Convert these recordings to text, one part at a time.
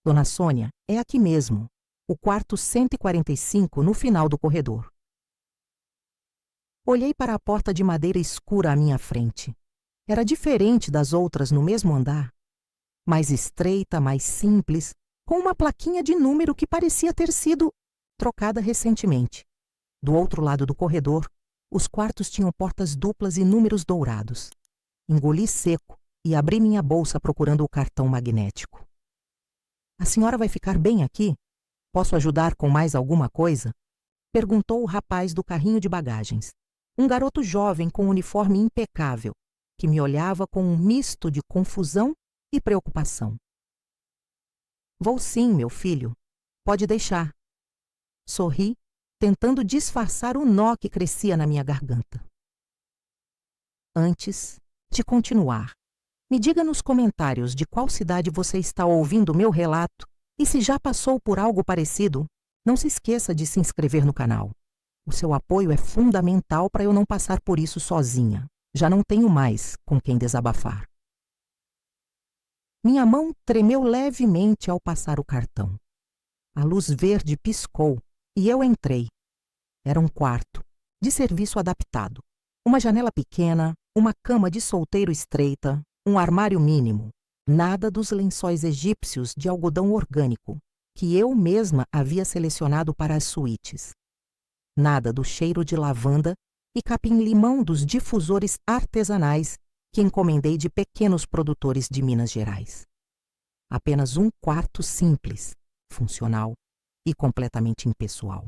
Dona Sônia, é aqui mesmo. O quarto 145, no final do corredor. Olhei para a porta de madeira escura à minha frente. Era diferente das outras no mesmo andar. Mais estreita, mais simples, com uma plaquinha de número que parecia ter sido trocada recentemente. Do outro lado do corredor, os quartos tinham portas duplas e números dourados. Engoli seco e abri minha bolsa procurando o cartão magnético. A senhora vai ficar bem aqui? Posso ajudar com mais alguma coisa? Perguntou o rapaz do carrinho de bagagens. Um garoto jovem com um uniforme impecável, que me olhava com um misto de confusão e preocupação. Vou sim, meu filho. Pode deixar. Sorri, tentando disfarçar o nó que crescia na minha garganta. Antes de continuar, me diga nos comentários de qual cidade você está ouvindo o meu relato e se já passou por algo parecido. Não se esqueça de se inscrever no canal. O seu apoio é fundamental para eu não passar por isso sozinha. Já não tenho mais com quem desabafar. Minha mão tremeu levemente ao passar o cartão. A luz verde piscou e eu entrei. Era um quarto, de serviço adaptado. Uma janela pequena, uma cama de solteiro estreita, um armário mínimo. Nada dos lençóis egípcios de algodão orgânico, que eu mesma havia selecionado para as suítes. Nada do cheiro de lavanda e capim-limão dos difusores artesanais que encomendei de pequenos produtores de Minas Gerais. Apenas um quarto simples, funcional e completamente impessoal.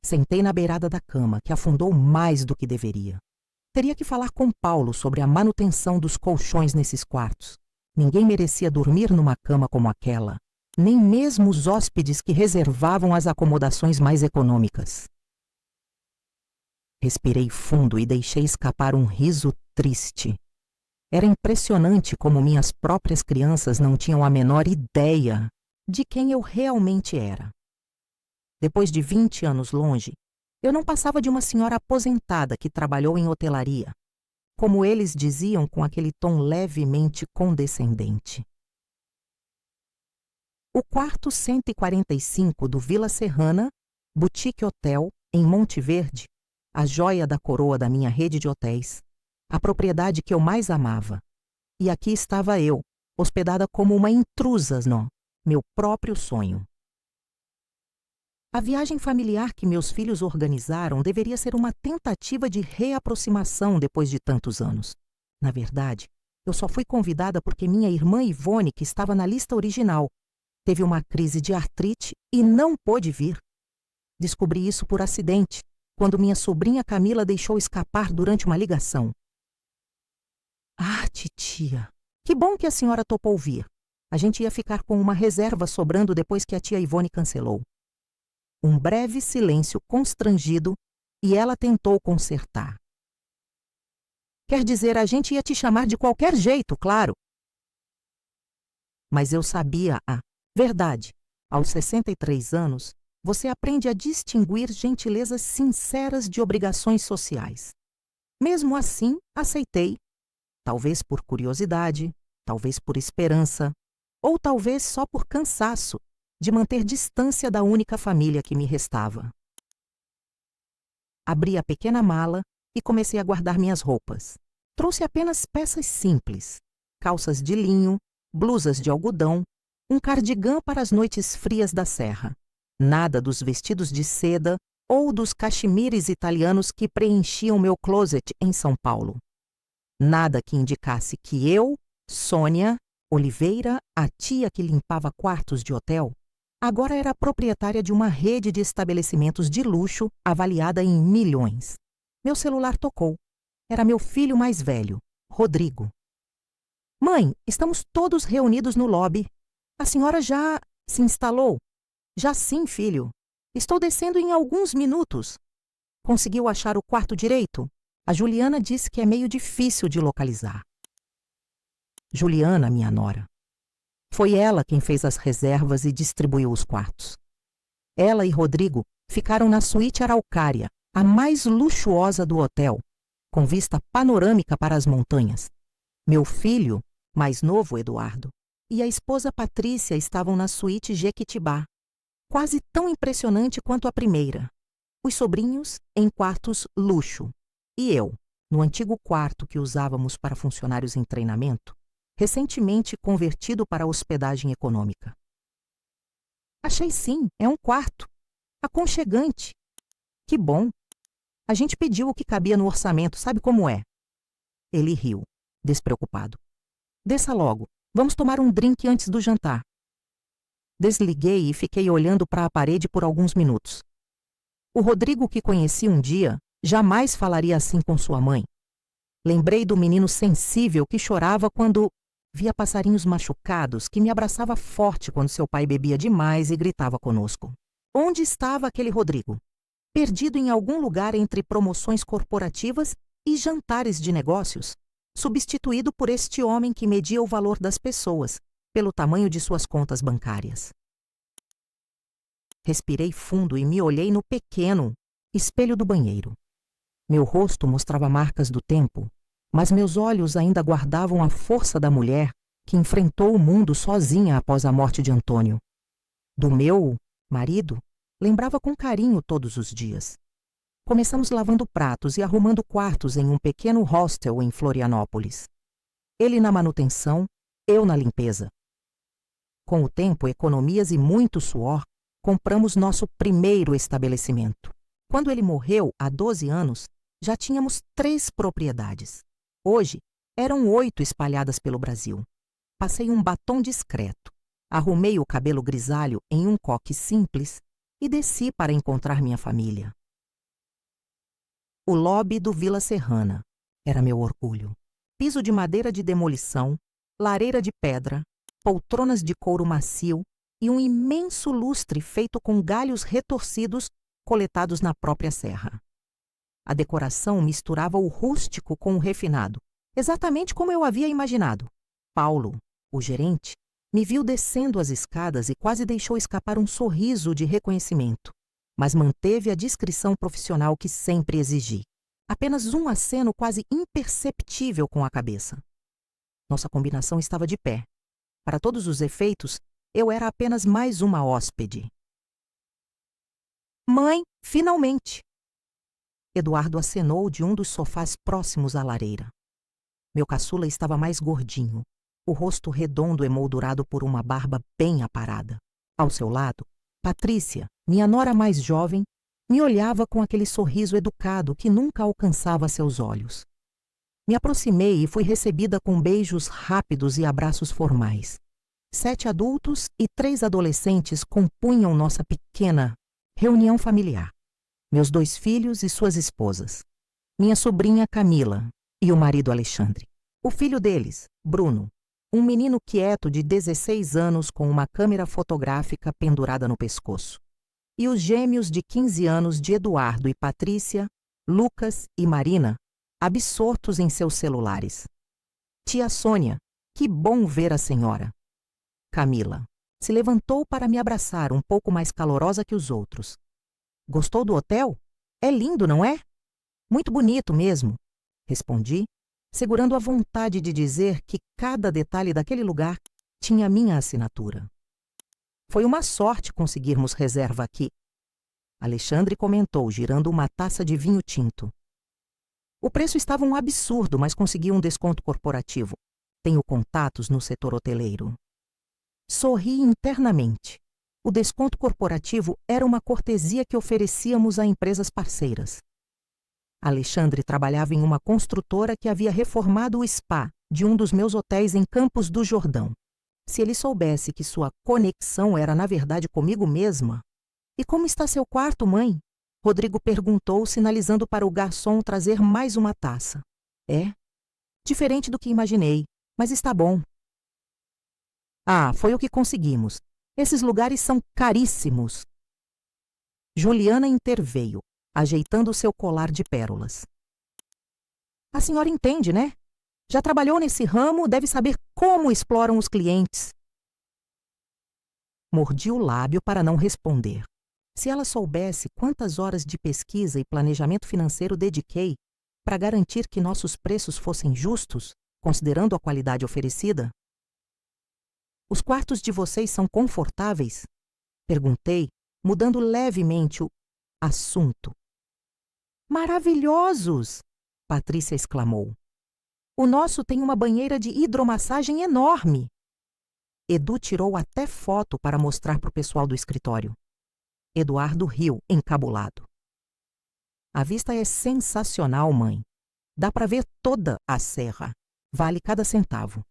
Sentei na beirada da cama, que afundou mais do que deveria. Teria que falar com Paulo sobre a manutenção dos colchões nesses quartos. Ninguém merecia dormir numa cama como aquela, nem mesmo os hóspedes que reservavam as acomodações mais econômicas. Respirei fundo e deixei escapar um riso triste. Era impressionante como minhas próprias crianças não tinham a menor ideia de quem eu realmente era. Depois de 20 anos longe, eu não passava de uma senhora aposentada que trabalhou em hotelaria, como eles diziam com aquele tom levemente condescendente. O quarto 145 do Vila Serrana, Boutique Hotel, em Monte Verde, a joia da coroa da minha rede de hotéis, a propriedade que eu mais amava. E aqui estava eu, hospedada como uma intrusa no meu próprio sonho. A viagem familiar que meus filhos organizaram deveria ser uma tentativa de reaproximação depois de tantos anos. Na verdade, eu só fui convidada porque minha irmã Ivone, que estava na lista original, teve uma crise de artrite e não pôde vir. Descobri isso por acidente, quando minha sobrinha Camila deixou escapar durante uma ligação. Ah, titia, que bom que a senhora topou vir. A gente ia ficar com uma reserva sobrando depois que a tia Ivone cancelou. Um breve silêncio constrangido e ela tentou consertar. Quer dizer, a gente ia te chamar de qualquer jeito, claro. Mas eu sabia a verdade. Aos 63 anos, você aprende a distinguir gentilezas sinceras de obrigações sociais. Mesmo assim, aceitei. Talvez por curiosidade, talvez por esperança, ou talvez só por cansaço de manter distância da única família que me restava. Abri a pequena mala e comecei a guardar minhas roupas. Trouxe apenas peças simples, calças de linho, blusas de algodão, um cardigã para as noites frias da serra. Nada dos vestidos de seda ou dos cachemires italianos que preenchiam meu closet em São Paulo. Nada que indicasse que eu, Sônia Oliveira, a tia que limpava quartos de hotel, agora era proprietária de uma rede de estabelecimentos de luxo avaliada em milhões. Meu celular tocou. Era meu filho mais velho, Rodrigo. Mãe, estamos todos reunidos no lobby. A senhora já se instalou? Já sim, filho. Estou descendo em alguns minutos. Conseguiu achar o quarto direito? A Juliana disse que é meio difícil de localizar. Juliana, minha nora. Foi ela quem fez as reservas e distribuiu os quartos. Ela e Rodrigo ficaram na suíte Araucária, a mais luxuosa do hotel, com vista panorâmica para as montanhas. Meu filho, mais novo Eduardo, e a esposa Patrícia estavam na suíte Jequitibá, quase tão impressionante quanto a primeira. Os sobrinhos em quartos luxo, e eu, no antigo quarto que usávamos para funcionários em treinamento, recentemente convertido para hospedagem econômica. Achei sim, é um quarto. Aconchegante. Que bom. A gente pediu o que cabia no orçamento, sabe como é? Ele riu, despreocupado. Desça logo, vamos tomar um drink antes do jantar. Desliguei e fiquei olhando para a parede por alguns minutos. O Rodrigo que conheci um dia jamais falaria assim com sua mãe. Lembrei do menino sensível que chorava quando via passarinhos machucados, que me abraçava forte quando seu pai bebia demais e gritava conosco. Onde estava aquele Rodrigo? Perdido em algum lugar entre promoções corporativas e jantares de negócios, substituído por este homem que media o valor das pessoas pelo tamanho de suas contas bancárias. Respirei fundo e me olhei no pequeno espelho do banheiro. Meu rosto mostrava marcas do tempo, mas meus olhos ainda guardavam a força da mulher que enfrentou o mundo sozinha após a morte de Antônio. Do meu marido, lembrava com carinho todos os dias. Começamos lavando pratos e arrumando quartos em um pequeno hostel em Florianópolis. Ele na manutenção, eu na limpeza. Com o tempo, economias e muito suor, compramos nosso primeiro estabelecimento. Quando ele morreu, há 12 anos, já tínhamos 3 propriedades. Hoje, eram 8 espalhadas pelo Brasil. Passei um batom discreto, arrumei o cabelo grisalho em um coque simples e desci para encontrar minha família. O lobby do Vila Serrana era meu orgulho. Piso de madeira de demolição, lareira de pedra, poltronas de couro macio e um imenso lustre feito com galhos retorcidos coletados na própria serra. A decoração misturava o rústico com o refinado, exatamente como eu havia imaginado. Paulo, o gerente, me viu descendo as escadas e quase deixou escapar um sorriso de reconhecimento, mas manteve a discrição profissional que sempre exigi. Apenas um aceno quase imperceptível com a cabeça. Nossa combinação estava de pé. Para todos os efeitos, eu era apenas mais uma hóspede. Mãe, finalmente! Eduardo acenou de um dos sofás próximos à lareira. Meu caçula estava mais gordinho, o rosto redondo emoldurado por uma barba bem aparada. Ao seu lado, Patrícia, minha nora mais jovem, me olhava com aquele sorriso educado que nunca alcançava seus olhos. Me aproximei e fui recebida com beijos rápidos e abraços formais. 7 adultos e 3 adolescentes compunham nossa pequena reunião familiar. Meus 2 filhos e suas esposas. Minha sobrinha Camila e o marido Alexandre. O filho deles, Bruno, um menino quieto de 16 anos com uma câmera fotográfica pendurada no pescoço. E os gêmeos de 15 anos de Eduardo e Patrícia, Lucas e Marina, absortos em seus celulares. Tia Sônia, que bom ver a senhora. Camila se levantou para me abraçar, um pouco mais calorosa que os outros. Gostou do hotel? É lindo, não é? Muito bonito mesmo, respondi, segurando a vontade de dizer que cada detalhe daquele lugar tinha minha assinatura. Foi uma sorte conseguirmos reserva aqui. Alexandre comentou, girando uma taça de vinho tinto. O preço estava um absurdo, mas consegui um desconto corporativo. Tenho contatos no setor hoteleiro. Sorri internamente. O desconto corporativo era uma cortesia que oferecíamos a empresas parceiras. Alexandre trabalhava em uma construtora que havia reformado o spa de um dos meus hotéis em Campos do Jordão. Se ele soubesse que sua conexão era, na verdade, comigo mesma... E como está seu quarto, mãe? Rodrigo perguntou, sinalizando para o garçom trazer mais uma taça. É? Diferente do que imaginei, mas está bom. Ah, foi o que conseguimos. Esses lugares são caríssimos. Juliana interveio, ajeitando seu colar de pérolas. A senhora entende, né? Já trabalhou nesse ramo, deve saber como exploram os clientes. Mordi o lábio para não responder. Se ela soubesse quantas horas de pesquisa e planejamento financeiro dediquei para garantir que nossos preços fossem justos, considerando a qualidade oferecida. Os quartos de vocês são confortáveis? Perguntei, mudando levemente o assunto. Maravilhosos! Patrícia exclamou. O nosso tem uma banheira de hidromassagem enorme. Edu tirou até foto para mostrar para o pessoal do escritório. Eduardo riu, encabulado. A vista é sensacional, mãe. Dá para ver toda a serra. Vale cada centavo.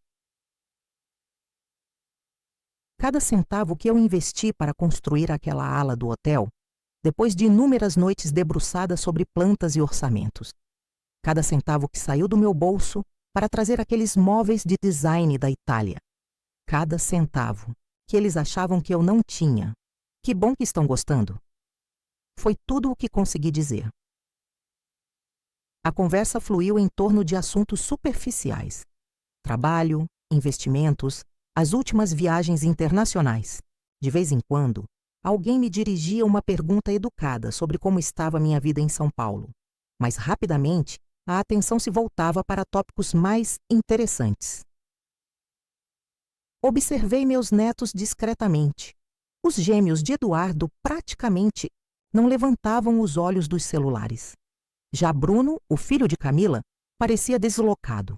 Cada centavo que eu investi para construir aquela ala do hotel, depois de inúmeras noites debruçadas sobre plantas e orçamentos. Cada centavo que saiu do meu bolso para trazer aqueles móveis de design da Itália. Cada centavo que eles achavam que eu não tinha. Que bom que estão gostando. Foi tudo o que consegui dizer. A conversa fluiu em torno de assuntos superficiais. Trabalho, investimentos, as últimas viagens internacionais. De vez em quando, alguém me dirigia uma pergunta educada sobre como estava minha vida em São Paulo. Mas rapidamente, a atenção se voltava para tópicos mais interessantes. Observei meus netos discretamente. Os gêmeos de Eduardo praticamente não levantavam os olhos dos celulares. Já Bruno, o filho de Camila, parecia deslocado.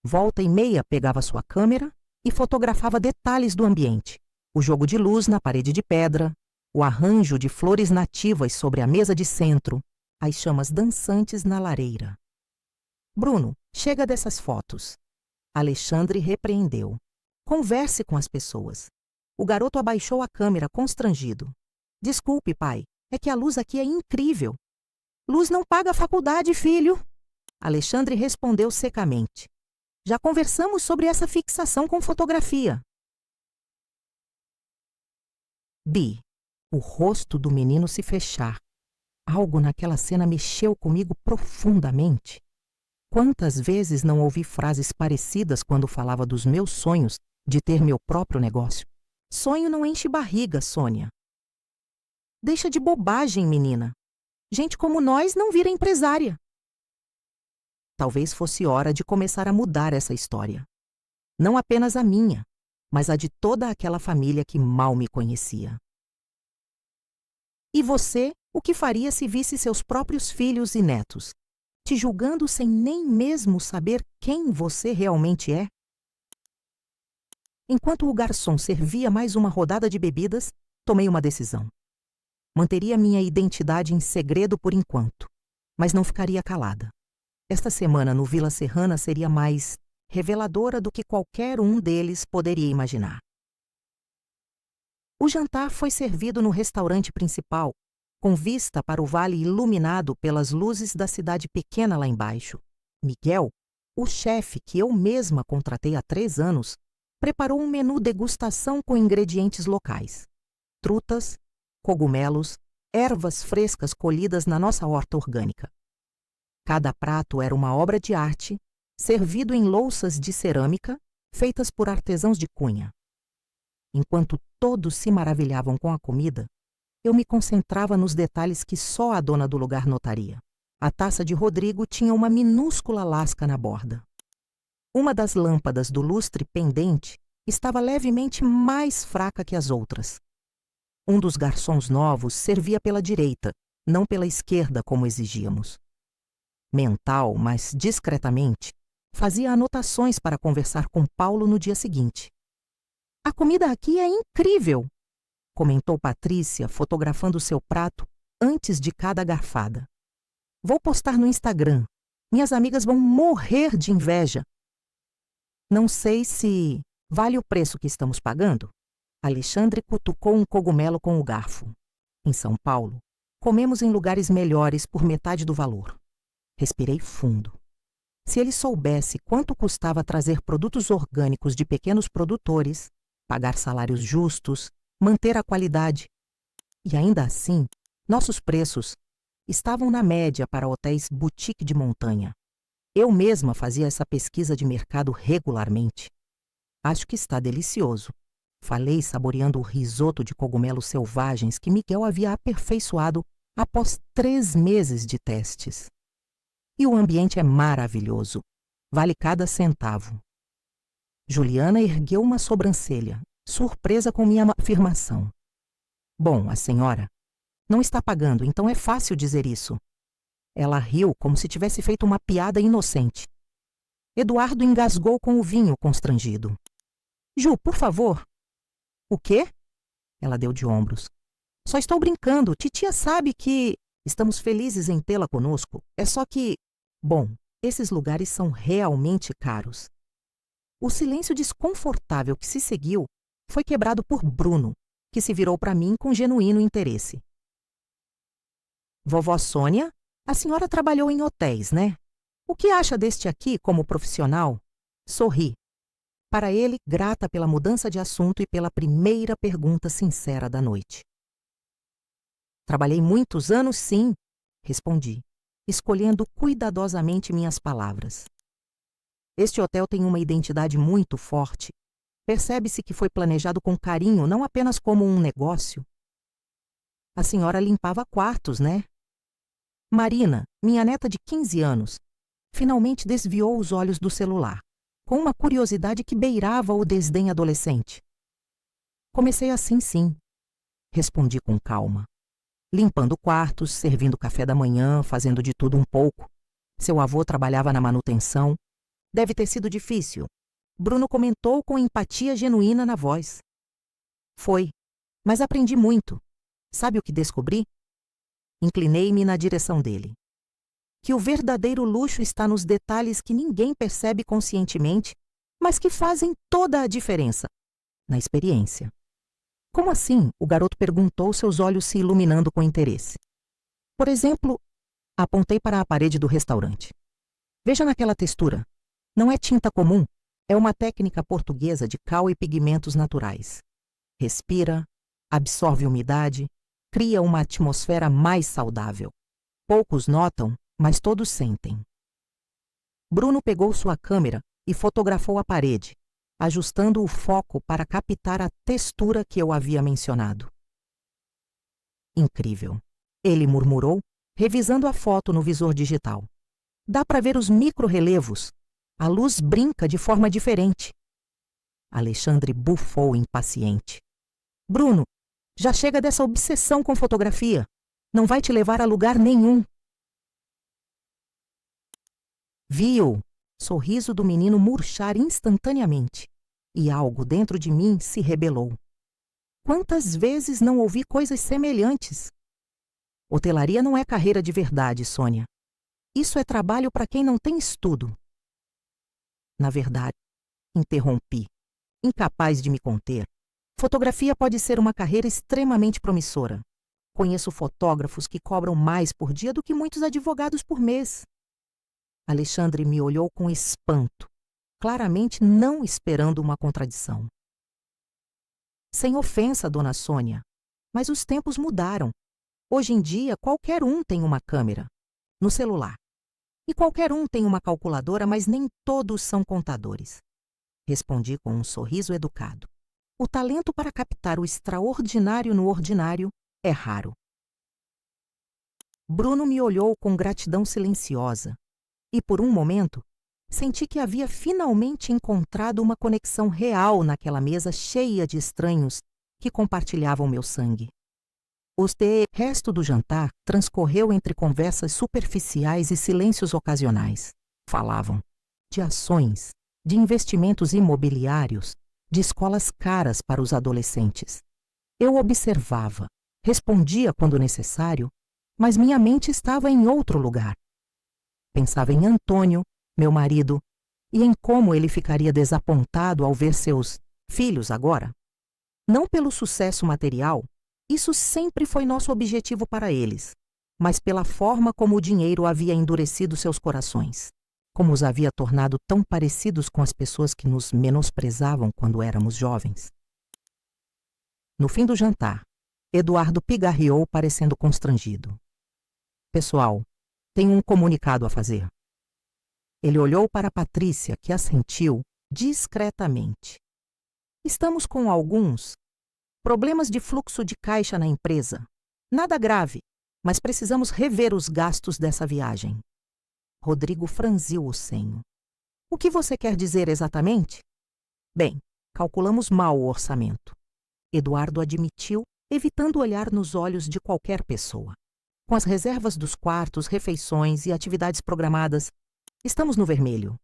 Volta e meia pegava sua câmera e fotografava detalhes do ambiente. O jogo de luz na parede de pedra, o arranjo de flores nativas sobre a mesa de centro, as chamas dançantes na lareira. Bruno, chega dessas fotos. Alexandre repreendeu. Converse com as pessoas. O garoto abaixou a câmera constrangido. Desculpe, pai, é que a luz aqui é incrível. Luz não paga a faculdade, filho. Alexandre respondeu secamente. Já conversamos sobre essa fixação com fotografia. Bi, o rosto do menino se fechar. Algo naquela cena mexeu comigo profundamente. Quantas vezes não ouvi frases parecidas quando falava dos meus sonhos de ter meu próprio negócio? Sonho não enche barriga, Sônia. Deixa de bobagem, menina. Gente como nós não vira empresária. Talvez fosse hora de começar a mudar essa história. Não apenas a minha, mas a de toda aquela família que mal me conhecia. E você, o que faria se visse seus próprios filhos e netos, te julgando sem nem mesmo saber quem você realmente é? Enquanto o garçom servia mais uma rodada de bebidas, tomei uma decisão. Manteria minha identidade em segredo por enquanto, mas não ficaria calada. Esta semana no Vila Serrana seria mais reveladora do que qualquer um deles poderia imaginar. O jantar foi servido no restaurante principal, com vista para o vale iluminado pelas luzes da cidade pequena lá embaixo. Miguel, o chefe que eu mesma contratei há 3 anos, preparou um menu degustação com ingredientes locais. Trutas, cogumelos, ervas frescas colhidas na nossa horta orgânica. Cada prato era uma obra de arte, servido em louças de cerâmica, feitas por artesãos de Cunha. Enquanto todos se maravilhavam com a comida, eu me concentrava nos detalhes que só a dona do lugar notaria. A taça de Rodrigo tinha uma minúscula lasca na borda. Uma das lâmpadas do lustre pendente estava levemente mais fraca que as outras. Um dos garçons novos servia pela direita, não pela esquerda como exigíamos. Mental, mas discretamente, fazia anotações para conversar com Paulo no dia seguinte. A comida aqui é incrível, comentou Patrícia, fotografando seu prato antes de cada garfada. Vou postar no Instagram. Minhas amigas vão morrer de inveja. Não sei se vale o preço que estamos pagando. Alexandre cutucou um cogumelo com o garfo. Em São Paulo, comemos em lugares melhores por metade do valor. Respirei fundo. Se ele soubesse quanto custava trazer produtos orgânicos de pequenos produtores, pagar salários justos, manter a qualidade. E ainda assim, nossos preços estavam na média para hotéis boutique de montanha. Eu mesma fazia essa pesquisa de mercado regularmente. Acho que está delicioso. Falei saboreando o risoto de cogumelos selvagens que Miguel havia aperfeiçoado após 3 meses de testes. E o ambiente é maravilhoso. Vale cada centavo. Juliana ergueu uma sobrancelha, surpresa com minha afirmação. Bom, a senhora não está pagando, então é fácil dizer isso. Ela riu como se tivesse feito uma piada inocente. Eduardo engasgou com o vinho constrangido. Ju, por favor. O quê? Ela deu de ombros. Só estou brincando. Titia sabe que estamos felizes em tê-la conosco. É só que, bom, esses lugares são realmente caros. O silêncio desconfortável que se seguiu foi quebrado por Bruno, que se virou para mim com genuíno interesse. Vovó Sônia, a senhora trabalhou em hotéis, né? O que acha deste aqui como profissional? Sorri. Para ele, grata pela mudança de assunto e pela primeira pergunta sincera da noite. Trabalhei muitos anos, sim, respondi, escolhendo cuidadosamente minhas palavras. Este hotel tem uma identidade muito forte. Percebe-se que foi planejado com carinho, não apenas como um negócio. A senhora limpava quartos, né? Marina, minha neta de 15 anos, finalmente desviou os olhos do celular, com uma curiosidade que beirava o desdém adolescente. Comecei assim, sim, respondi com calma. Limpando quartos, servindo café da manhã, fazendo de tudo um pouco. Seu avô trabalhava na manutenção. Deve ter sido difícil. Bruno comentou com empatia genuína na voz. Foi, mas aprendi muito. Sabe o que descobri? Inclinei-me na direção dele. Que o verdadeiro luxo está nos detalhes que ninguém percebe conscientemente, mas que fazem toda a diferença. Na experiência. Como assim? O garoto perguntou, seus olhos se iluminando com interesse. Por exemplo, apontei para a parede do restaurante. Veja naquela textura. Não é tinta comum. É uma técnica portuguesa de cal e pigmentos naturais. Respira, absorve umidade, cria uma atmosfera mais saudável. Poucos notam, mas todos sentem. Bruno pegou sua câmera e fotografou a parede, ajustando o foco para captar a textura que eu havia mencionado. Incrível, ele murmurou, revisando a foto no visor digital. Dá para ver os micro-relevos. A luz brinca de forma diferente. Alexandre bufou impaciente. Bruno, já chega dessa obsessão com fotografia. Não vai te levar a lugar nenhum. Viu? Sorriso do menino murchar instantaneamente. E algo dentro de mim se rebelou. Quantas vezes não ouvi coisas semelhantes? Hotelaria não é carreira de verdade, Sônia. Isso é trabalho para quem não tem estudo. Na verdade, interrompi, incapaz de me conter. Fotografia pode ser uma carreira extremamente promissora. Conheço fotógrafos que cobram mais por dia do que muitos advogados por mês. Alexandre me olhou com espanto, claramente não esperando uma contradição. Sem ofensa, dona Sônia, mas os tempos mudaram. Hoje em dia, qualquer um tem uma câmera, no celular. E qualquer um tem uma calculadora, mas nem todos são contadores. Respondi com um sorriso educado. O talento para captar o extraordinário no ordinário é raro. Bruno me olhou com gratidão silenciosa e, por um momento, senti que havia finalmente encontrado uma conexão real naquela mesa cheia de estranhos que compartilhavam meu sangue. Resto do jantar transcorreu entre conversas superficiais e silêncios ocasionais. Falavam de ações, de investimentos imobiliários, de escolas caras para os adolescentes. Eu observava, respondia quando necessário, mas minha mente estava em outro lugar. Pensava em Antônio, meu marido, e em como ele ficaria desapontado ao ver seus filhos agora. Não pelo sucesso material, isso sempre foi nosso objetivo para eles, mas pela forma como o dinheiro havia endurecido seus corações, como os havia tornado tão parecidos com as pessoas que nos menosprezavam quando éramos jovens. No fim do jantar, Eduardo pigarreou parecendo constrangido. Pessoal, tenho um comunicado a fazer. Ele olhou para Patrícia, que assentiu discretamente. Estamos com alguns problemas de fluxo de caixa na empresa. Nada grave, mas precisamos rever os gastos dessa viagem. Rodrigo franziu o senho. O que você quer dizer exatamente? Bem, calculamos mal o orçamento. Eduardo admitiu, evitando olhar nos olhos de qualquer pessoa. Com as reservas dos quartos, refeições e atividades programadas, estamos no vermelho.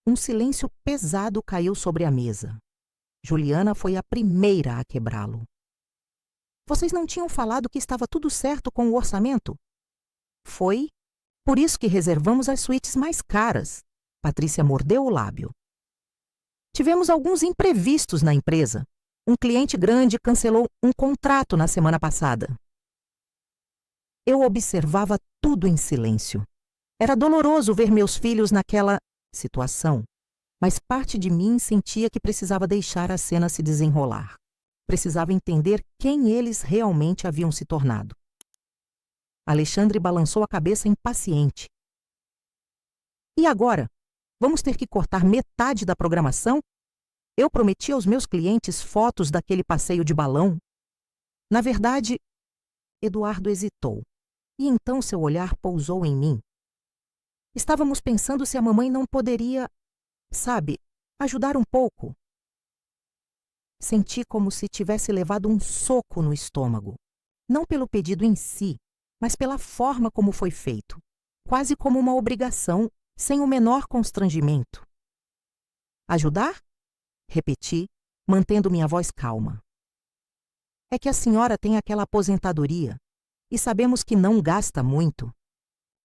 Um silêncio pesado caiu sobre a mesa. Juliana foi a primeira a quebrá-lo. Vocês não tinham falado que estava tudo certo com o orçamento? Foi por isso que reservamos as suítes mais caras. Patrícia mordeu o lábio. Tivemos alguns imprevistos na empresa. Um cliente grande cancelou um contrato na semana passada. Eu observava tudo em silêncio. Era doloroso ver meus filhos naquela situação, mas parte de mim sentia que precisava deixar a cena se desenrolar. Precisava entender quem eles realmente haviam se tornado. Alexandre balançou a cabeça impaciente. E agora? Vamos ter que cortar metade da programação? Eu prometi aos meus clientes fotos daquele passeio de balão. Na verdade, Eduardo hesitou, e então seu olhar pousou em mim. Estávamos pensando se a mamãe não poderia, ajudar um pouco. Senti como se tivesse levado um soco no estômago. Não pelo pedido em si, mas pela forma como foi feito. Quase como uma obrigação, sem o menor constrangimento. Ajudar? Repeti, mantendo minha voz calma. É que a senhora tem aquela aposentadoria, e sabemos que não gasta muito.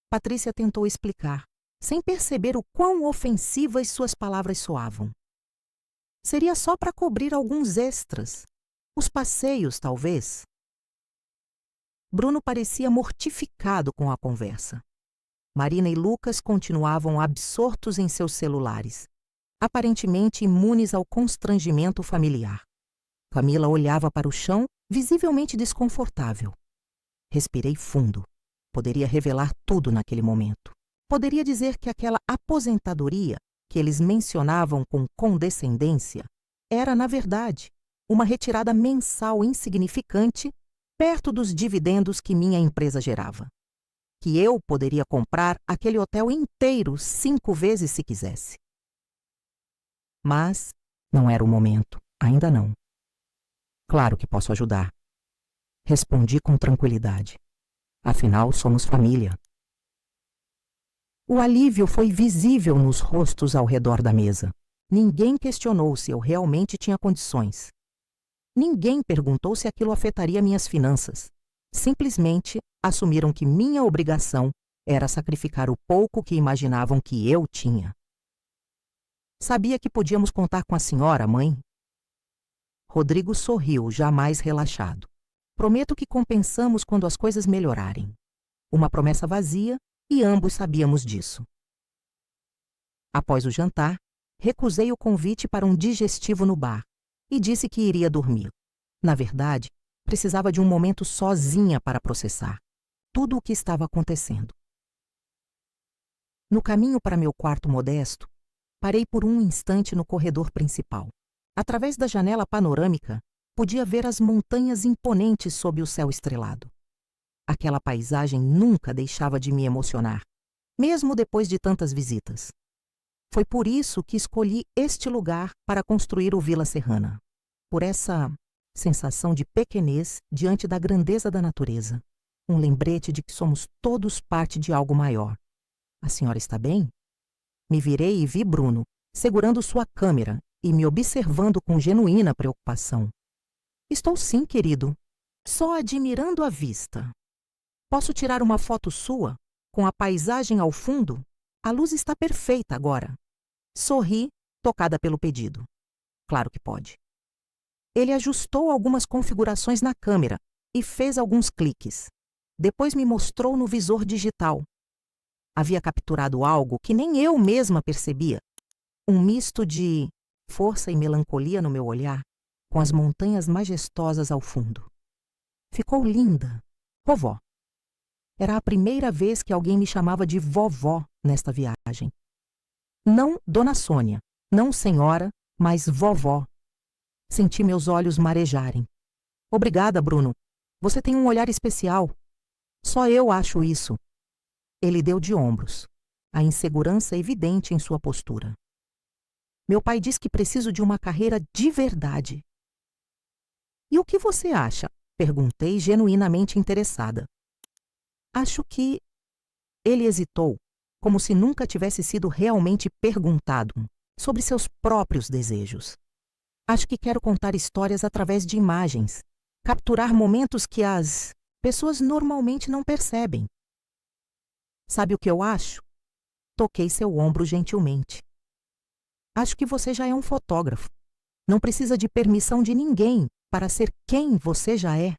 Patrícia tentou explicar, sem perceber o quão ofensivas suas palavras soavam. Seria só para cobrir alguns extras. Os passeios, talvez. Bruno parecia mortificado com a conversa. Marina e Lucas continuavam absortos em seus celulares, aparentemente imunes ao constrangimento familiar. Camila olhava para o chão, visivelmente desconfortável. Respirei fundo. Poderia revelar tudo naquele momento. Poderia dizer que aquela aposentadoria que eles mencionavam com condescendência era, na verdade, uma retirada mensal insignificante perto dos dividendos que minha empresa gerava. Que eu poderia comprar aquele hotel inteiro 5 vezes se quisesse. Mas não era o momento, ainda não. Claro que posso ajudar. Respondi com tranquilidade. Afinal, somos família. O alívio foi visível nos rostos ao redor da mesa. Ninguém questionou se eu realmente tinha condições. Ninguém perguntou se aquilo afetaria minhas finanças. Simplesmente assumiram que minha obrigação era sacrificar o pouco que imaginavam que eu tinha. Sabia que podíamos contar com a senhora, mãe? Rodrigo sorriu, jamais relaxado. Prometo que compensamos quando as coisas melhorarem. Uma promessa vazia, e ambos sabíamos disso. Após o jantar, recusei o convite para um digestivo no bar e disse que iria dormir. Na verdade, precisava de um momento sozinha para processar tudo o que estava acontecendo. No caminho para meu quarto modesto, parei por um instante no corredor principal. Através da janela panorâmica, podia ver as montanhas imponentes sob o céu estrelado. Aquela paisagem nunca deixava de me emocionar, mesmo depois de tantas visitas. Foi por isso que escolhi este lugar para construir o Vila Serrana. Por essa sensação de pequenez diante da grandeza da natureza. Um lembrete de que somos todos parte de algo maior. A senhora está bem? Me virei e vi Bruno, segurando sua câmera e me observando com genuína preocupação. Estou sim, querido. Só admirando a vista. Posso tirar uma foto sua, com a paisagem ao fundo? A luz está perfeita agora. Sorri, tocada pelo pedido. Claro que pode. Ele ajustou algumas configurações na câmera e fez alguns cliques. Depois me mostrou no visor digital. Havia capturado algo que nem eu mesma percebia. Um misto de força e melancolia no meu olhar, com as montanhas majestosas ao fundo. Ficou linda. Vovó. Era a primeira vez que alguém me chamava de vovó nesta viagem. Não Dona Sônia, não senhora, mas vovó. Senti meus olhos marejarem. Obrigada, Bruno. Você tem um olhar especial. Só eu acho isso. Ele deu de ombros, a insegurança evidente em sua postura. Meu pai diz que preciso de uma carreira de verdade. E o que você acha? Perguntei, genuinamente interessada. Acho que... Ele hesitou, como se nunca tivesse sido realmente perguntado sobre seus próprios desejos. Acho que quero contar histórias através de imagens, capturar momentos que as pessoas normalmente não percebem. Sabe o que eu acho? Toquei seu ombro gentilmente. Acho que você já é um fotógrafo. Não precisa de permissão de ninguém para ser quem você já é.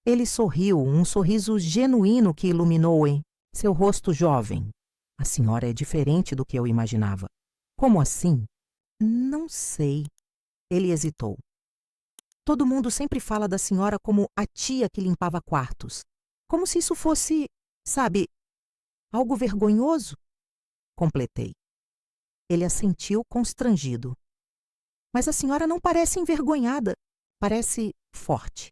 Ele sorriu, um sorriso genuíno que iluminou em seu rosto jovem. A senhora é diferente do que eu imaginava. Como assim? Não sei. Ele hesitou. Todo mundo sempre fala da senhora como a tia que limpava quartos. Como se isso fosse, sabe, algo vergonhoso? Completei. Ele assentiu constrangido. Mas a senhora não parece envergonhada. Parece forte.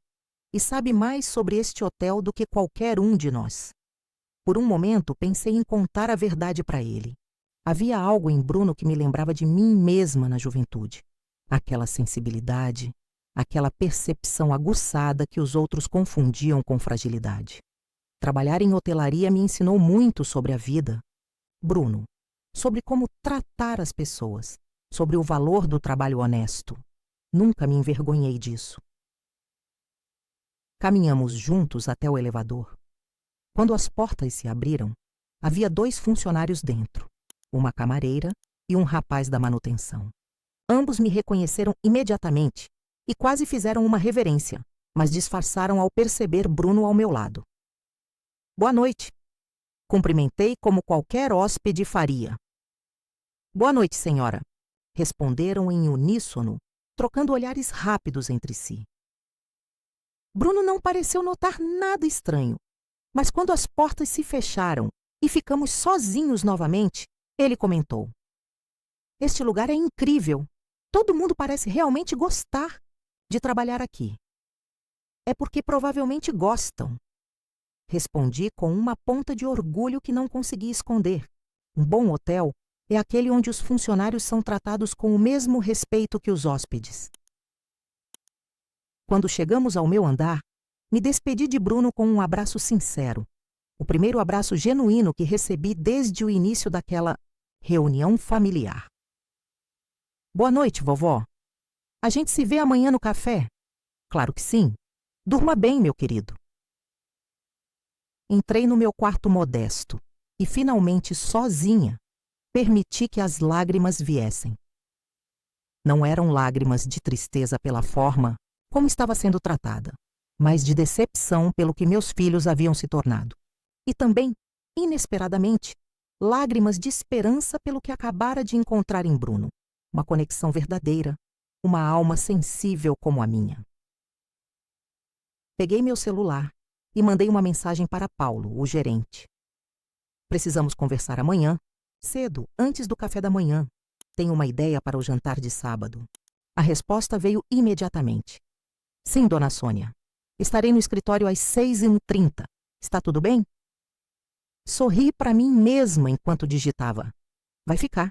E sabe mais sobre este hotel do que qualquer um de nós. Por um momento, pensei em contar a verdade para ele. Havia algo em Bruno que me lembrava de mim mesma na juventude. Aquela sensibilidade, aquela percepção aguçada que os outros confundiam com fragilidade. Trabalhar em hotelaria me ensinou muito sobre a vida. Bruno, sobre como tratar as pessoas, sobre o valor do trabalho honesto. Nunca me envergonhei disso. Caminhamos juntos até o elevador. Quando as portas se abriram, havia 2 funcionários dentro, uma camareira e um rapaz da manutenção. Ambos me reconheceram imediatamente e quase fizeram uma reverência, mas disfarçaram ao perceber Bruno ao meu lado. Boa noite. Cumprimentei como qualquer hóspede faria. Boa noite, senhora. Responderam em uníssono, trocando olhares rápidos entre si. Bruno não pareceu notar nada estranho, mas quando as portas se fecharam e ficamos sozinhos novamente, ele comentou: Este lugar é incrível. Todo mundo parece realmente gostar de trabalhar aqui. É porque provavelmente gostam. Respondi com uma ponta de orgulho que não consegui esconder. Um bom hotel é aquele onde os funcionários são tratados com o mesmo respeito que os hóspedes. Quando chegamos ao meu andar, me despedi de Bruno com um abraço sincero. O primeiro abraço genuíno que recebi desde o início daquela reunião familiar. Boa noite, vovó. A gente se vê amanhã no café? Claro que sim. Durma bem, meu querido. Entrei no meu quarto modesto e, finalmente sozinha, permiti que as lágrimas viessem. Não eram lágrimas de tristeza pela forma como estava sendo tratada, mas de decepção pelo que meus filhos haviam se tornado. E também, inesperadamente, lágrimas de esperança pelo que acabara de encontrar em Bruno. Uma conexão verdadeira, uma alma sensível como a minha. Peguei meu celular e mandei uma mensagem para Paulo, o gerente. Precisamos conversar amanhã, cedo, antes do café da manhã. Tenho uma ideia para o jantar de sábado. A resposta veio imediatamente. Sim, dona Sônia. Estarei no escritório às 6h30. Está tudo bem? Sorri para mim mesma enquanto digitava. Vai ficar.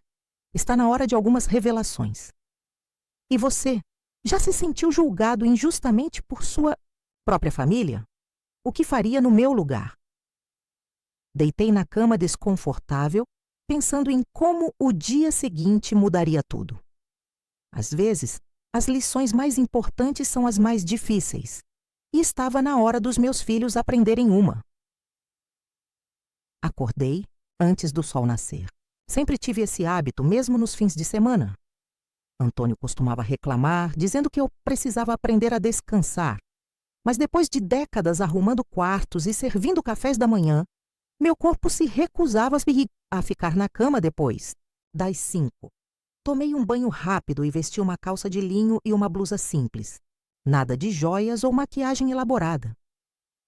Está na hora de algumas revelações. E você, já se sentiu julgado injustamente por sua própria família? O que faria no meu lugar? Deitei na cama desconfortável, pensando em como o dia seguinte mudaria tudo. Às vezes, as lições mais importantes são as mais difíceis, e estava na hora dos meus filhos aprenderem uma. Acordei antes do sol nascer. Sempre tive esse hábito, mesmo nos fins de semana. Antônio costumava reclamar, dizendo que eu precisava aprender a descansar. Mas depois de décadas arrumando quartos e servindo cafés da manhã, meu corpo se recusava a ficar na cama depois das 5. Tomei um banho rápido e vesti uma calça de linho e uma blusa simples. Nada de joias ou maquiagem elaborada.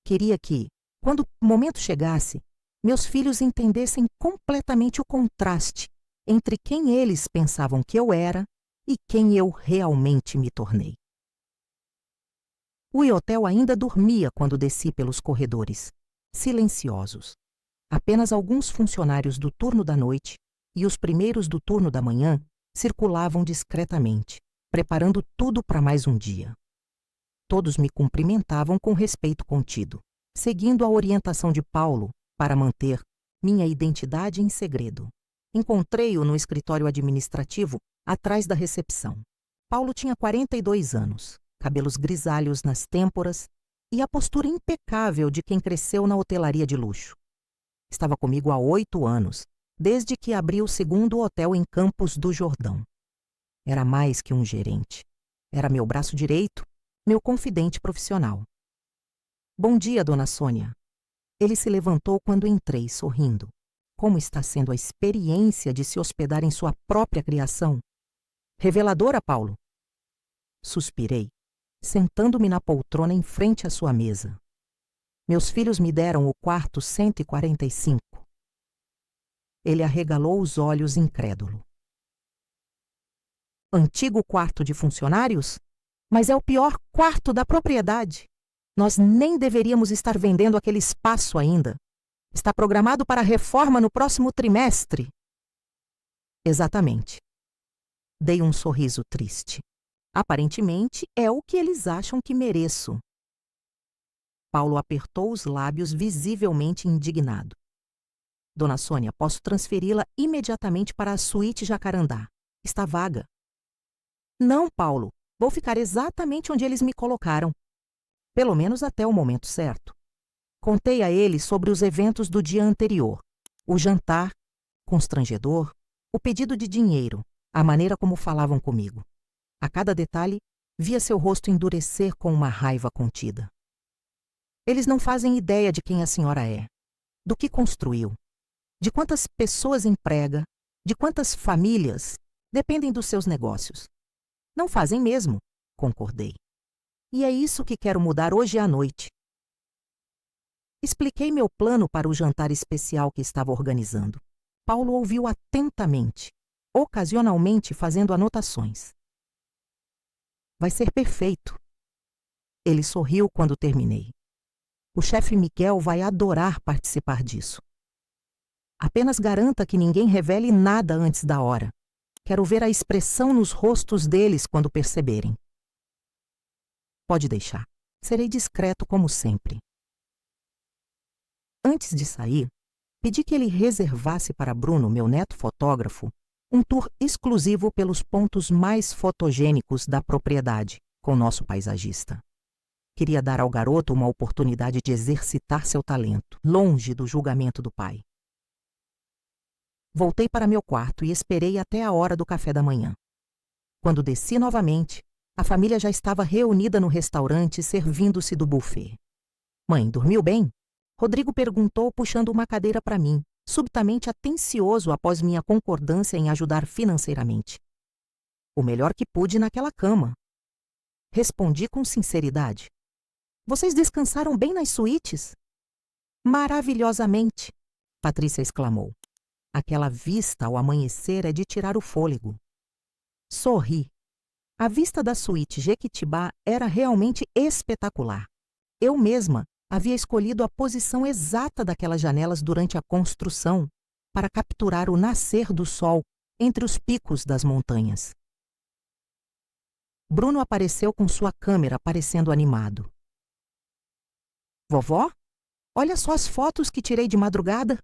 Queria que, quando o momento chegasse, meus filhos entendessem completamente o contraste entre quem eles pensavam que eu era e quem eu realmente me tornei. O hotel ainda dormia quando desci pelos corredores, silenciosos. Apenas alguns funcionários do turno da noite, e os primeiros do turno da manhã circulavam discretamente, preparando tudo para mais um dia. Todos me cumprimentavam com respeito contido, seguindo a orientação de Paulo para manter minha identidade em segredo. Encontrei-o no escritório administrativo, atrás da recepção. Paulo tinha 42 anos, cabelos grisalhos nas têmporas e a postura impecável de quem cresceu na hotelaria de luxo. Estava comigo há 8 anos, desde que abri o segundo hotel em Campos do Jordão. Era mais que um gerente. Era meu braço direito, meu confidente profissional. Bom dia, dona Sônia. Ele se levantou quando entrei, sorrindo. Como está sendo a experiência de se hospedar em sua própria criação? Reveladora, Paulo? Suspirei, sentando-me na poltrona em frente à sua mesa. Meus filhos me deram o quarto 145. Ele arregalou os olhos incrédulo. Antigo quarto de funcionários? Mas é o pior quarto da propriedade. Nós nem deveríamos estar vendendo aquele espaço ainda. Está programado para reforma no próximo trimestre. Exatamente. Dei um sorriso triste. Aparentemente, é o que eles acham que mereço. Paulo apertou os lábios, visivelmente indignado. Dona Sônia, posso transferi-la imediatamente para a suíte Jacarandá. Está vaga. Não, Paulo. Vou ficar exatamente onde eles me colocaram. Pelo menos até o momento certo. Contei a ele sobre os eventos do dia anterior. O jantar, constrangedor, o pedido de dinheiro, a maneira como falavam comigo. A cada detalhe, via seu rosto endurecer com uma raiva contida. Eles não fazem ideia de quem a senhora é, do que construiu, de quantas pessoas emprega, de quantas famílias dependem dos seus negócios. Não fazem mesmo, concordei. E é isso que quero mudar hoje à noite. Expliquei meu plano para o jantar especial que estava organizando. Paulo ouviu atentamente, ocasionalmente fazendo anotações. Vai ser perfeito. Ele sorriu quando terminei. O chefe Miguel vai adorar participar disso. Apenas garanta que ninguém revele nada antes da hora. Quero ver a expressão nos rostos deles quando perceberem. Pode deixar. Serei discreto como sempre. Antes de sair, pedi que ele reservasse para Bruno, meu neto fotógrafo, um tour exclusivo pelos pontos mais fotogênicos da propriedade, com nosso paisagista. Queria dar ao garoto uma oportunidade de exercitar seu talento, longe do julgamento do pai. Voltei para meu quarto e esperei até a hora do café da manhã. Quando desci novamente, a família já estava reunida no restaurante servindo-se do buffet. Mãe, dormiu bem? Rodrigo perguntou, puxando uma cadeira para mim, subitamente atencioso após minha concordância em ajudar financeiramente. O melhor que pude naquela cama. Respondi com sinceridade. Vocês descansaram bem nas suítes? Maravilhosamente, Patrícia exclamou. Aquela vista ao amanhecer é de tirar o fôlego. Sorri. A vista da suíte Jequitibá era realmente espetacular. Eu mesma havia escolhido a posição exata daquelas janelas durante a construção para capturar o nascer do sol entre os picos das montanhas. Bruno apareceu com sua câmera parecendo animado. Vovó? Olha só as fotos que tirei de madrugada.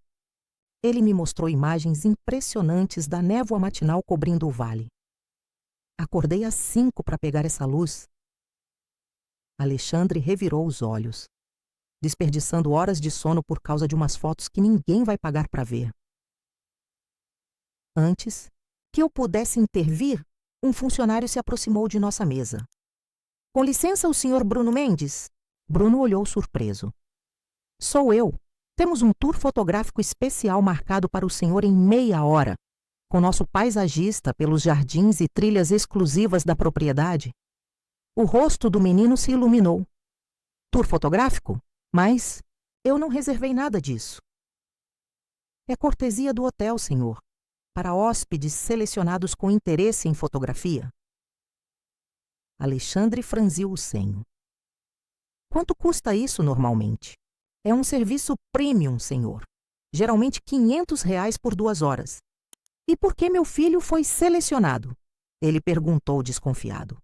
Ele me mostrou imagens impressionantes da névoa matinal cobrindo o vale. Acordei às 5 para pegar essa luz. Alexandre revirou os olhos, desperdiçando horas de sono por causa de umas fotos que ninguém vai pagar para ver. Antes que eu pudesse intervir, um funcionário se aproximou de nossa mesa. Com licença, o senhor Bruno Mendes? Bruno olhou surpreso. Sou eu. Temos um tour fotográfico especial marcado para o senhor em meia hora, com nosso paisagista pelos jardins e trilhas exclusivas da propriedade. O rosto do menino se iluminou. Tour fotográfico? Mas eu não reservei nada disso. É cortesia do hotel, senhor, para hóspedes selecionados com interesse em fotografia. Alexandre franziu o senho. Quanto custa isso normalmente? É um serviço premium, senhor. Geralmente R$ 500 por 2 horas. E por que meu filho foi selecionado? Ele perguntou desconfiado.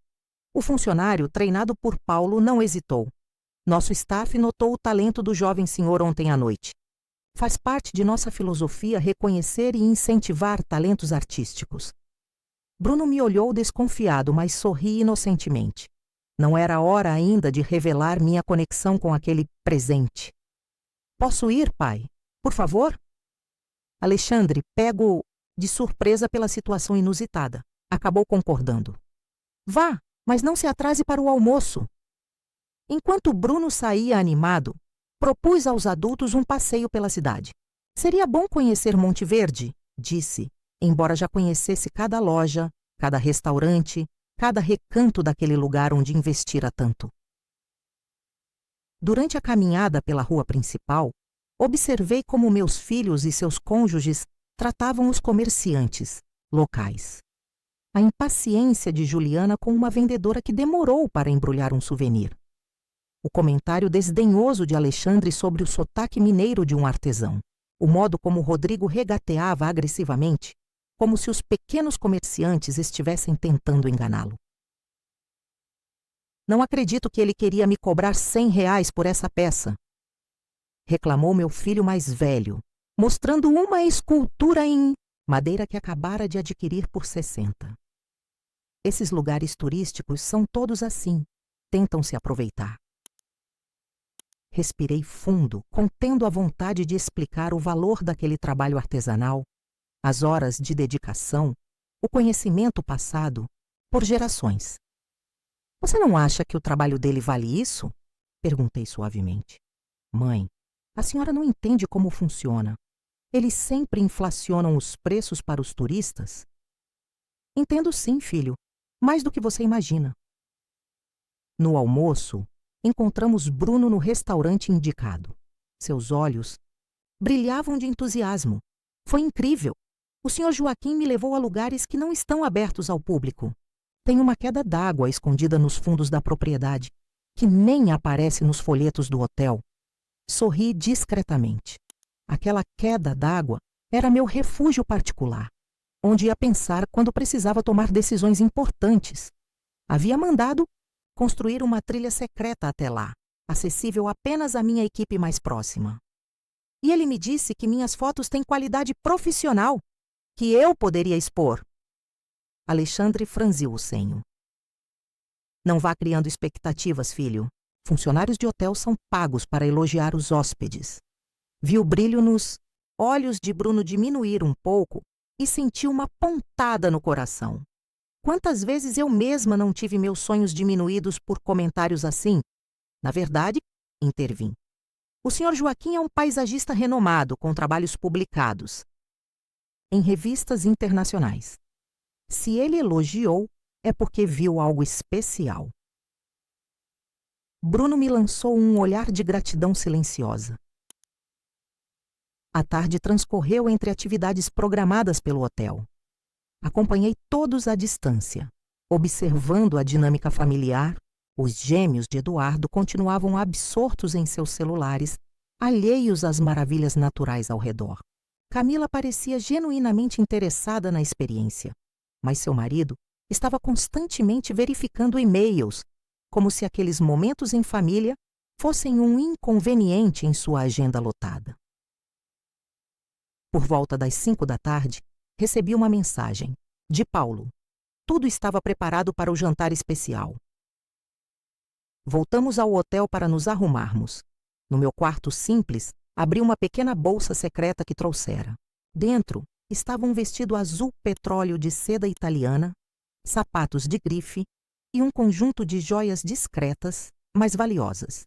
O funcionário, treinado por Paulo, não hesitou. Nosso staff notou o talento do jovem senhor ontem à noite. Faz parte de nossa filosofia reconhecer e incentivar talentos artísticos. Bruno me olhou desconfiado, mas sorri inocentemente. Não era hora ainda de revelar minha conexão com aquele presente. Posso ir, pai? Por favor? Alexandre, pego de surpresa pela situação inusitada, acabou concordando. Vá, mas não se atrase para o almoço. Enquanto Bruno saía animado, propus aos adultos um passeio pela cidade. Seria bom conhecer Monte Verde, disse, embora já conhecesse cada loja, cada restaurante, cada recanto daquele lugar onde investira tanto. Durante a caminhada pela rua principal, observei como meus filhos e seus cônjuges tratavam os comerciantes locais. A impaciência de Juliana com uma vendedora que demorou para embrulhar um souvenir. O comentário desdenhoso de Alexandre sobre o sotaque mineiro de um artesão. O modo como Rodrigo regateava agressivamente, como se os pequenos comerciantes estivessem tentando enganá-lo. Não acredito que ele queria me cobrar R$ 100 por essa peça, reclamou meu filho mais velho, mostrando uma escultura em madeira que acabara de adquirir por 60. Esses lugares turísticos são todos assim, tentam se aproveitar. Respirei fundo, contendo a vontade de explicar o valor daquele trabalho artesanal, as horas de dedicação, o conhecimento passado por gerações. Você não acha que o trabalho dele vale isso? Perguntei suavemente. Mãe, a senhora não entende como funciona. Eles sempre inflacionam os preços para os turistas? Entendo sim, filho, mais do que você imagina. No almoço, encontramos Bruno no restaurante indicado. Seus olhos brilhavam de entusiasmo. Foi incrível. O Sr. Joaquim me levou a lugares que não estão abertos ao público. Tem uma queda d'água escondida nos fundos da propriedade, que nem aparece nos folhetos do hotel. Sorri discretamente. Aquela queda d'água era meu refúgio particular, onde ia pensar quando precisava tomar decisões importantes. Havia mandado construir uma trilha secreta até lá, acessível apenas à minha equipe mais próxima. E ele me disse que minhas fotos têm qualidade profissional, que eu poderia expor. Alexandre franziu o senho. Não vá criando expectativas, filho. Funcionários de hotel são pagos para elogiar os hóspedes. Vi o brilho nos olhos de Bruno diminuir um pouco e senti uma pontada no coração. Quantas vezes eu mesma não tive meus sonhos diminuídos por comentários assim? Na verdade, intervim. O Sr. Joaquim é um paisagista renomado, com trabalhos publicados em revistas internacionais. Se ele elogiou, é porque viu algo especial. Bruno me lançou um olhar de gratidão silenciosa. A tarde transcorreu entre atividades programadas pelo hotel. Acompanhei todos à distância. Observando a dinâmica familiar, os gêmeos de Eduardo continuavam absortos em seus celulares, alheios às maravilhas naturais ao redor. Camila parecia genuinamente interessada na experiência, mas seu marido estava constantemente verificando e-mails, como se aqueles momentos em família fossem um inconveniente em sua agenda lotada. Por volta das 5 da tarde, recebi uma mensagem, de Paulo. Tudo estava preparado para o jantar especial. Voltamos ao hotel para nos arrumarmos. No meu quarto simples, abri uma pequena bolsa secreta que trouxera. Dentro estava um vestido azul petróleo de seda italiana, sapatos de grife e um conjunto de joias discretas, mas valiosas.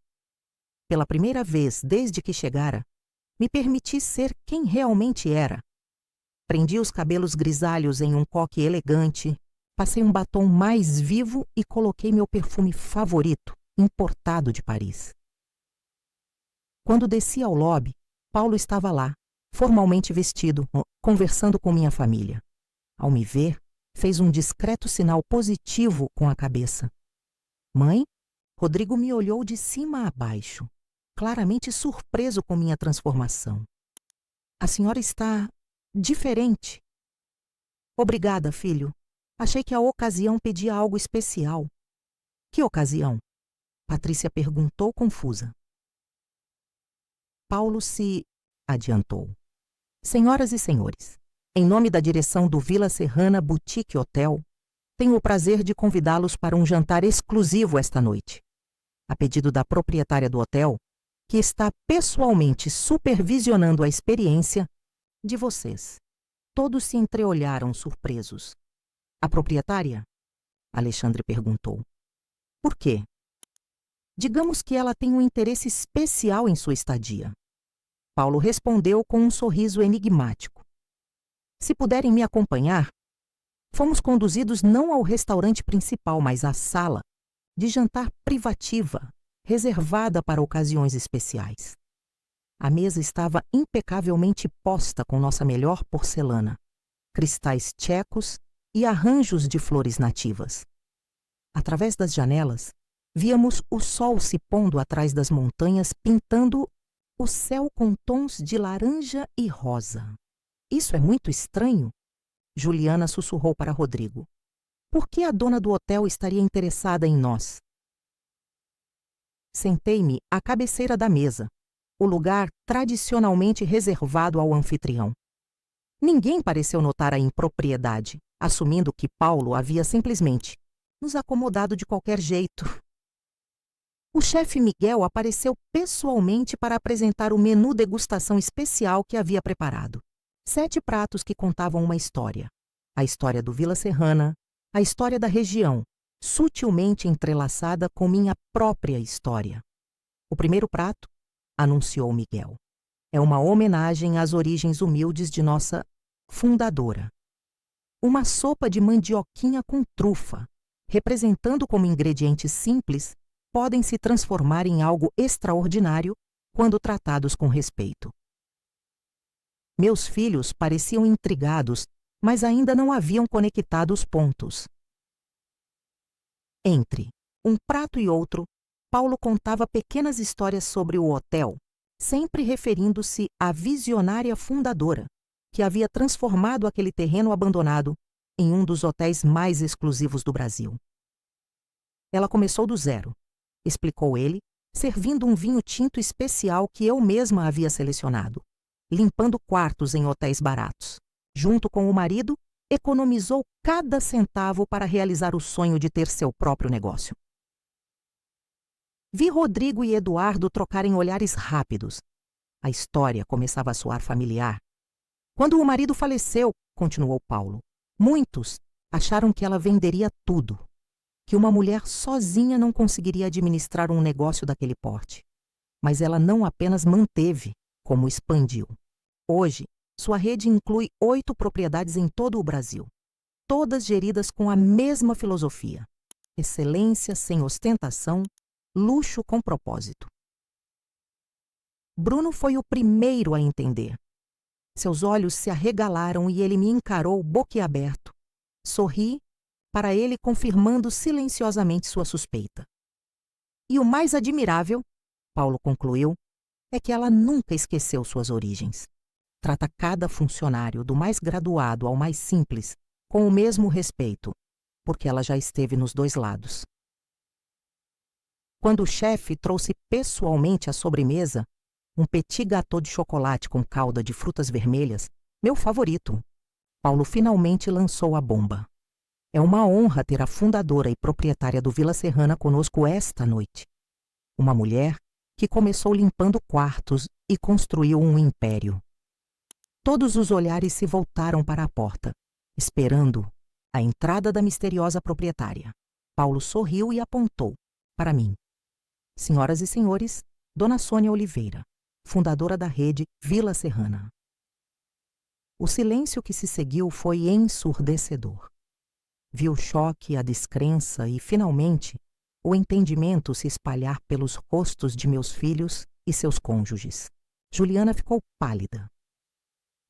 Pela primeira vez desde que chegara, me permiti ser quem realmente era. Prendi os cabelos grisalhos em um coque elegante, passei um batom mais vivo e coloquei meu perfume favorito, importado de Paris. Quando desci ao lobby, Paulo estava lá, formalmente vestido, conversando com minha família. Ao me ver, fez um discreto sinal positivo com a cabeça. Mãe? Rodrigo me olhou de cima a baixo, claramente surpreso com minha transformação. A senhora está diferente. Obrigada, filho. Achei que a ocasião pedia algo especial. Que ocasião? Patrícia perguntou confusa. Paulo se adiantou. Senhoras e senhores, em nome da direção do Vila Serrana Boutique Hotel, tenho o prazer de convidá-los para um jantar exclusivo esta noite. A pedido da proprietária do hotel, que está pessoalmente supervisionando a experiência de vocês. Todos se entreolharam surpresos. A proprietária? Alexandre perguntou. Por quê? Digamos que ela tem um interesse especial em sua estadia. Paulo respondeu com um sorriso enigmático. Se puderem me acompanhar, fomos conduzidos não ao restaurante principal, mas à sala de jantar privativa, reservada para ocasiões especiais. A mesa estava impecavelmente posta com nossa melhor porcelana, cristais tchecos e arranjos de flores nativas. Através das janelas, víamos o sol se pondo atrás das montanhas, pintando o céu com tons de laranja e rosa. Isso é muito estranho, Juliana sussurrou para Rodrigo. Por que a dona do hotel estaria interessada em nós? Sentei-me à cabeceira da mesa, o lugar tradicionalmente reservado ao anfitrião. Ninguém pareceu notar a impropriedade, assumindo que Paulo havia simplesmente nos acomodado de qualquer jeito. O chefe Miguel apareceu pessoalmente para apresentar o menu degustação especial que havia preparado. 7 pratos que contavam uma história. A história do Vila Serrana, a história da região, sutilmente entrelaçada com minha própria história. O primeiro prato, anunciou Miguel, é uma homenagem às origens humildes de nossa fundadora. Uma sopa de mandioquinha com trufa, representando como ingredientes simples, podem se transformar em algo extraordinário quando tratados com respeito. Meus filhos pareciam intrigados, mas ainda não haviam conectado os pontos. Entre um prato e outro, Paulo contava pequenas histórias sobre o hotel, sempre referindo-se à visionária fundadora, que havia transformado aquele terreno abandonado em um dos hotéis mais exclusivos do Brasil. Ela começou do zero, explicou ele, servindo um vinho tinto especial que eu mesma havia selecionado, limpando quartos em hotéis baratos. Junto com o marido, economizou cada centavo para realizar o sonho de ter seu próprio negócio. Vi Rodrigo e Eduardo trocarem olhares rápidos. A história começava a soar familiar. Quando o marido faleceu, continuou Paulo, muitos acharam que ela venderia tudo, que uma mulher sozinha não conseguiria administrar um negócio daquele porte. Mas ela não apenas manteve, como expandiu. Hoje, sua rede inclui 8 propriedades em todo o Brasil, todas geridas com a mesma filosofia: excelência sem ostentação, luxo com propósito. Bruno foi o primeiro a entender. Seus olhos se arregalaram e ele me encarou boquiaberto. Sorri, para ele confirmando silenciosamente sua suspeita. E o mais admirável, Paulo concluiu, é que ela nunca esqueceu suas origens. Trata cada funcionário, do mais graduado ao mais simples, com o mesmo respeito, porque ela já esteve nos 2 lados. Quando o chefe trouxe pessoalmente à sobremesa um petit gâteau de chocolate com calda de frutas vermelhas, meu favorito, Paulo finalmente lançou a bomba. É uma honra ter a fundadora e proprietária do Vila Serrana conosco esta noite. Uma mulher que começou limpando quartos e construiu um império. Todos os olhares se voltaram para a porta, esperando a entrada da misteriosa proprietária. Paulo sorriu e apontou para mim. Senhoras e senhores, Dona Sônia Oliveira, fundadora da rede Vila Serrana. O silêncio que se seguiu foi ensurdecedor. Vi o choque, a descrença e, finalmente, o entendimento se espalhar pelos rostos de meus filhos e seus cônjuges. Juliana ficou pálida.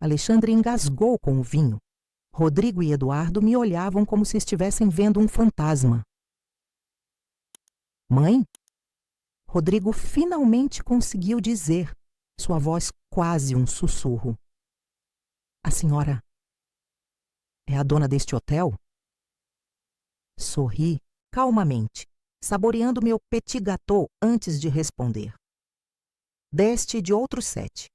Alexandre engasgou com o vinho. Rodrigo e Eduardo me olhavam como se estivessem vendo um fantasma. Mãe? Rodrigo finalmente conseguiu dizer, sua voz quase um sussurro. A senhora é a dona deste hotel? Sorri calmamente, saboreando meu petit gâteau antes de responder. Deste de outros 7.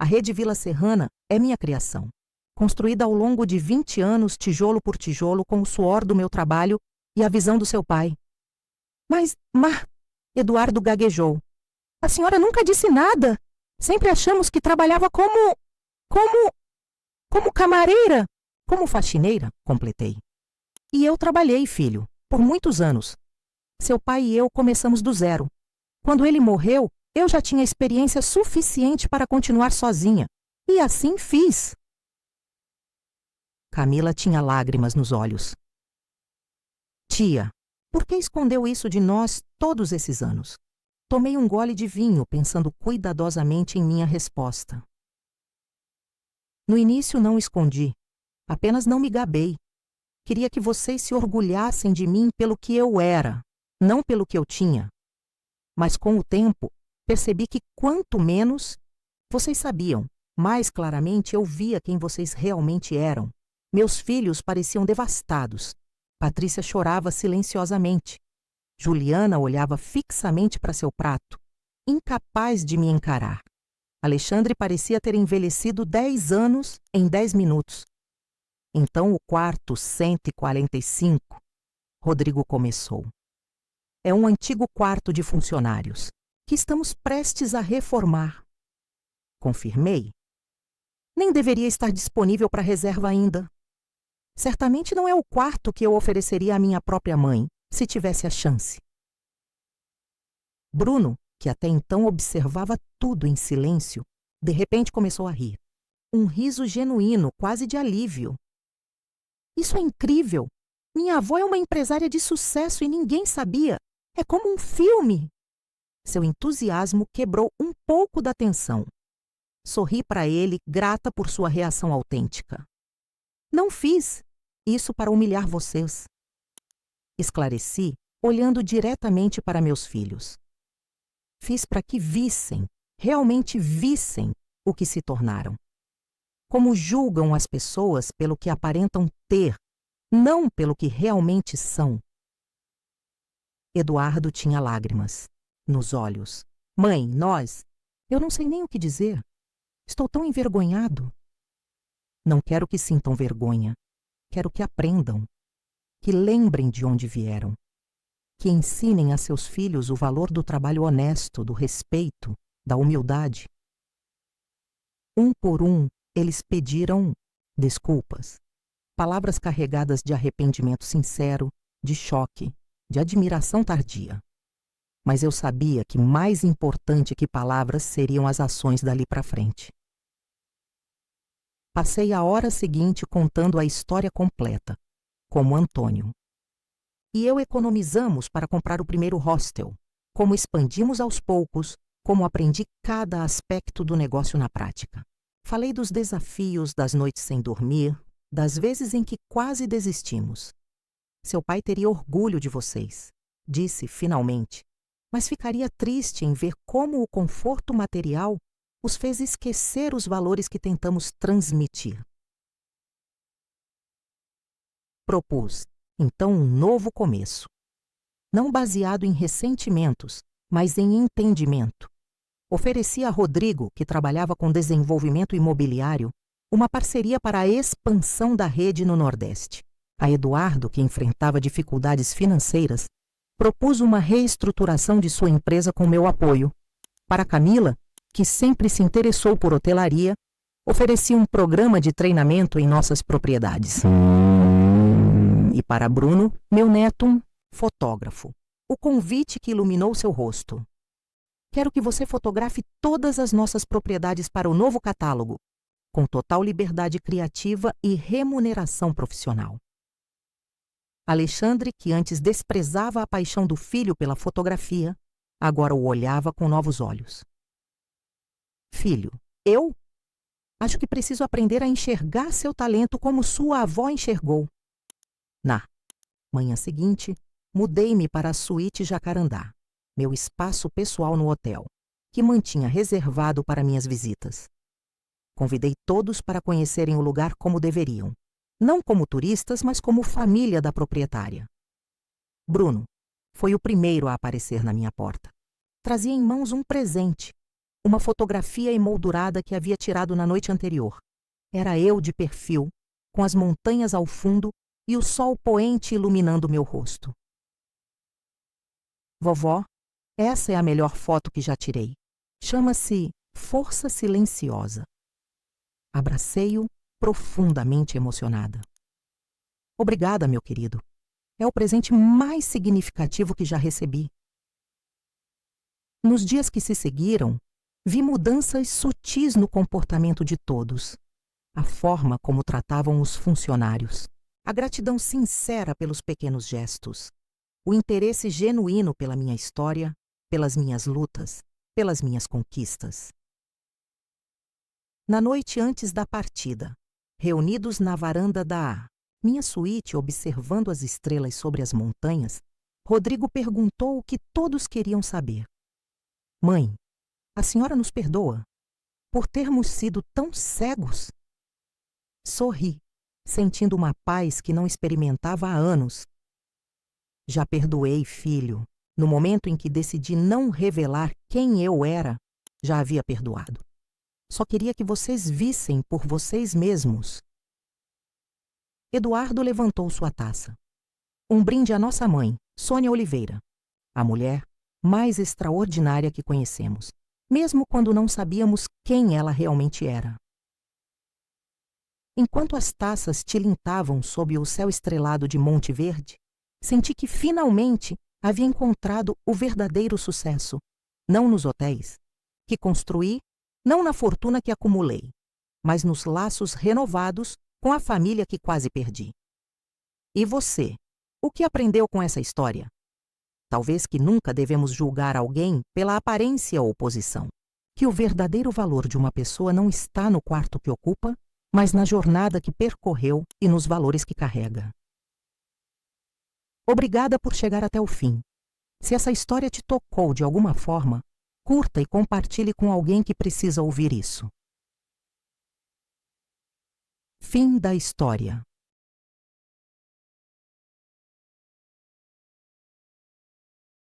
A rede Vila Serrana é minha criação, construída ao longo de 20 anos, tijolo por tijolo, com o suor do meu trabalho e a visão do seu pai. Mas, Eduardo gaguejou. A senhora nunca disse nada. Sempre achamos que trabalhava como camareira. Como faxineira, completei. E eu trabalhei, filho, por muitos anos. Seu pai e eu começamos do zero. Quando ele morreu, eu já tinha experiência suficiente para continuar sozinha. E assim fiz. Camila tinha lágrimas nos olhos. Tia, por que escondeu isso de nós todos esses anos? Tomei um gole de vinho, pensando cuidadosamente em minha resposta. No início não escondi, apenas não me gabei. Queria que vocês se orgulhassem de mim pelo que eu era, não pelo que eu tinha. Mas com o tempo, percebi que quanto menos vocês sabiam, mais claramente eu via quem vocês realmente eram. Meus filhos pareciam devastados. Patrícia chorava silenciosamente. Juliana olhava fixamente para seu prato, incapaz de me encarar. Alexandre parecia ter envelhecido 10 anos em 10 minutos. Então o quarto 145, Rodrigo começou. É um antigo quarto de funcionários, que estamos prestes a reformar. Confirmei. Nem deveria estar disponível para reserva ainda. Certamente não é o quarto que eu ofereceria à minha própria mãe, se tivesse a chance. Bruno, que até então observava tudo em silêncio, de repente começou a rir. Um riso genuíno, quase de alívio. Isso é incrível! Minha avó é uma empresária de sucesso e ninguém sabia. É como um filme. Seu entusiasmo quebrou um pouco da tensão. Sorri para ele, grata por sua reação autêntica. Não fiz isso para humilhar vocês. Esclareci, olhando diretamente para meus filhos. Fiz para que vissem, realmente vissem, o que se tornaram. Como julgam as pessoas pelo que aparentam ter, não pelo que realmente são. Eduardo tinha lágrimas nos olhos. Mãe, nós... Eu não sei nem o que dizer. Estou tão envergonhado. Não quero que sintam vergonha. Quero que aprendam. Que lembrem de onde vieram. Que ensinem a seus filhos o valor do trabalho honesto, do respeito, da humildade. Um por um, eles pediram desculpas. Palavras carregadas de arrependimento sincero, de choque, de admiração tardia. Mas eu sabia que mais importante que palavras seriam as ações dali para frente. Passei a hora seguinte contando a história completa, como Antônio. E eu economizamos para comprar o primeiro hostel, como expandimos aos poucos, como aprendi cada aspecto do negócio na prática. Falei dos desafios, das noites sem dormir, das vezes em que quase desistimos. Seu pai teria orgulho de vocês, disse finalmente, mas ficaria triste em ver como o conforto material os fez esquecer os valores que tentamos transmitir. Propus, então, um novo começo. Não baseado em ressentimentos, mas em entendimento. Ofereci a Rodrigo, que trabalhava com desenvolvimento imobiliário, uma parceria para a expansão da rede no Nordeste. A Eduardo, que enfrentava dificuldades financeiras, propus uma reestruturação de sua empresa com meu apoio. Para Camila, que sempre se interessou por hotelaria, ofereci um programa de treinamento em nossas propriedades. E para Bruno, meu neto, um fotógrafo. O convite que iluminou seu rosto. Quero que você fotografe todas as nossas propriedades para o novo catálogo, com total liberdade criativa e remuneração profissional. Alexandre, que antes desprezava a paixão do filho pela fotografia, agora o olhava com novos olhos. Filho, eu? Acho que preciso aprender a enxergar seu talento como sua avó enxergou. Na manhã seguinte, mudei-me para a suíte Jacarandá, meu espaço pessoal no hotel, que mantinha reservado para minhas visitas. Convidei todos para conhecerem o lugar como deveriam, não como turistas, mas como família da proprietária. Bruno foi o primeiro a aparecer na minha porta. Trazia em mãos um presente, uma fotografia emoldurada que havia tirado na noite anterior. Era eu de perfil, com as montanhas ao fundo e o sol poente iluminando meu rosto. Vovó, essa é a melhor foto que já tirei. Chama-se Força Silenciosa. Abracei-o, profundamente emocionada. Obrigada, meu querido. É o presente mais significativo que já recebi. Nos dias que se seguiram, vi mudanças sutis no comportamento de todos. A forma como tratavam os funcionários, a gratidão sincera pelos pequenos gestos, o interesse genuíno pela minha história, pelas minhas lutas, pelas minhas conquistas. Na noite antes da partida, reunidos na varanda da minha suíte observando as estrelas sobre as montanhas, Rodrigo perguntou o que todos queriam saber. Mãe, a senhora nos perdoa por termos sido tão cegos? Sorri, sentindo uma paz que não experimentava há anos. Já perdoei, filho. No momento em que decidi não revelar quem eu era, já havia perdoado. Só queria que vocês vissem por vocês mesmos. Eduardo levantou sua taça. Um brinde à nossa mãe, Sônia Oliveira, a mulher mais extraordinária que conhecemos, mesmo quando não sabíamos quem ela realmente era. Enquanto as taças tilintavam sob o céu estrelado de Monte Verde, senti que finalmente havia encontrado o verdadeiro sucesso, não nos hotéis, que construí, não na fortuna que acumulei, mas nos laços renovados com a família que quase perdi. E você, o que aprendeu com essa história? Talvez que nunca devemos julgar alguém pela aparência ou posição, que o verdadeiro valor de uma pessoa não está no quarto que ocupa, mas na jornada que percorreu e nos valores que carrega. Obrigada por chegar até o fim. Se essa história te tocou de alguma forma, curta e compartilhe com alguém que precisa ouvir isso. Fim da história.